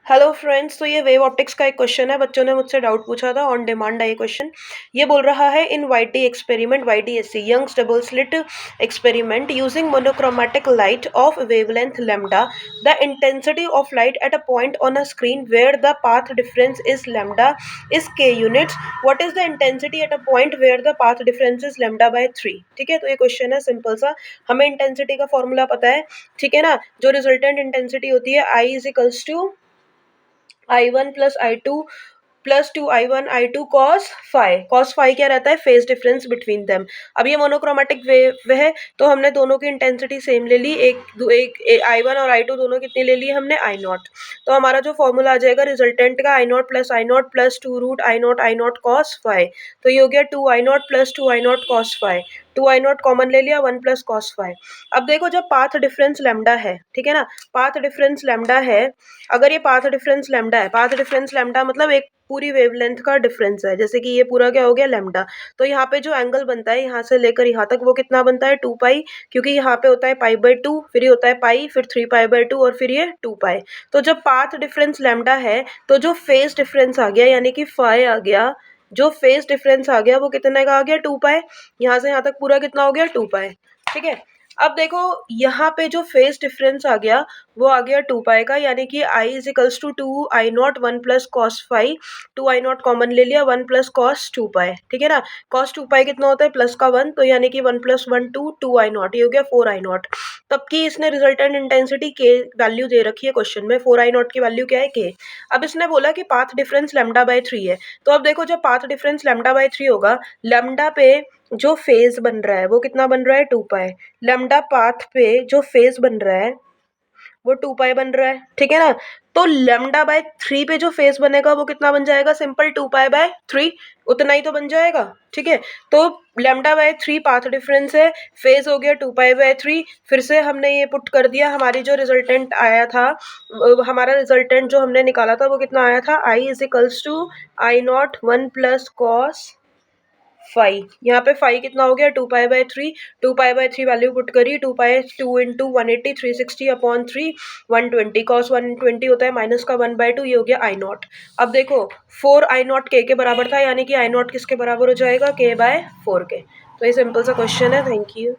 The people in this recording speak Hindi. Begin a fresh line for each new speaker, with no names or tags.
हेलो फ्रेंड्स, तो ये वेव ऑप्टिक्स का एक क्वेश्चन है। बच्चों ने मुझसे डाउट पूछा था, ऑन डिमांड है ये क्वेश्चन। ये बोल रहा है in YT experiment, YTSC Young's double slit experiment using monochromatic light of wavelength lambda, the intensity of light at a point on a screen where the path difference is lambda is k units. What is the intensity at a point where the path difference is lambda by 3। ठीक है, तो ये क्वेश्चन है सिंपल सा। हमें इंटेंसिटी का फॉर्मूला पता है, ठीक है ना। जो रिजल्टेंट इंटेंसिटी होती है I is equals to I1 plus I2 plus 2I1 I2 cos phi क्या रहता है, फेज डिफरेंस बिटवीन देम। अब ये मोनोक्रोमेटिक वेव है तो हमने दोनों की इंटेंसिटी सेम ले ली। एक I1 और I2 दोनों कितनी ले ली हमने, I0। तो हमारा जो फॉर्मूला आ जाएगा रिजल्टेंट का, I0 plus 2√I0 cos phi. तो ये हो गया 2I0 plus 2I0 cos phi. 2I0 common ले लिया, 1 प्लस cos फाई। अब देखो, जब पाथ डिफरेंस लैम्डा है, ठीक है ना, पाथ डिफरेंस लैम्डा है। अगर ये पाथ डिफरेंस लैम्डा है, पाथ डिफरेंस लैम्डा मतलब एक पूरी वेवलेंथ का डिफरेंस है। जैसे कि ये पूरा क्या हो गया, लैम्डा। तो यहाँ पे जो एंगल बनता है यहाँ से लेकर यहाँ तक, वो कितना बनता है, 2 पाई। क्योंकि यहाँ पे होता है पाई/2, फिर ये होता है पाई, फिर 3 पाई/2 और फिर ये 2 पाई। तो जब पाथ डिफरेंस लैम्डा है तो जो फेज डिफरेंस आ गया यानी कि फाई आ गया, जो फेज डिफरेंस आ गया वो कितने का आ गया, 2 पाई। यहाँ से यहाँ तक पूरा कितना हो गया, 2 पाई। ठीक है। अब देखो, यहाँ पे जो फेज डिफरेंस आ गया वो आ गया 2 पाई का, यानी कि I is equals to 2I0 1 plus cos phi. 2I0 common ले लिया, 1 प्लस कॉस 2 पाई। ठीक है ना। कॉस 2 पाई कितना होता है, प्लस का 1, तो यानी कि 1 प्लस 1 2I0, ये हो गया 4I0। तब की इसने रिजल्टेंट इंटेंसिटी के वैल्यू दे रखी है क्वेश्चन में। 4I0 की वैल्यू क्या है, के। अब इसने बोला कि पाथ डिफरेंस लैम्डा बाय 3 है। तो अब देखो, जब पाथ डिफरेंस लैम्डा बाय 3 होगा, लैम्डा पे जो फेज बन रहा है वो कितना बन रहा है, 2 पाई। लैम्डा पाथ पे जो फेज बन रहा है वो 2 पाई बन रहा है, ठीक है ना। तो लैम्डा बाय 3 पे जो फेज बनेगा वो कितना बन जाएगा, सिंपल 2 पाई बाय 3, उतना ही तो बन जाएगा। ठीक है। तो लैम्डा बाय 3 पाथ डिफरेंस है, फेज हो गया 2 पाई बाय 3। फिर से हमने ये पुट कर दिया, हमारी जो रिजल्टेंट आया था, हमारा रिजल्टेंट जो हमने निकाला था वो कितना आया था, I is equals to I0 1 plus cos phi. यहाँ पे फाई कितना हो गया, 2 pi by 3। 2 pi by 3 value put करी, 2 पाई 2 इंटू 180, 360 अपॉन 3, 120। कॉस 120 होता है माइनस का 1/2, ये हो गया I0। अब देखो, 4I0 के बराबर था, यानी कि I0 किसके बराबर हो जाएगा, k/4 के। तो ये सिंपल सा क्वेश्चन है। Thank you.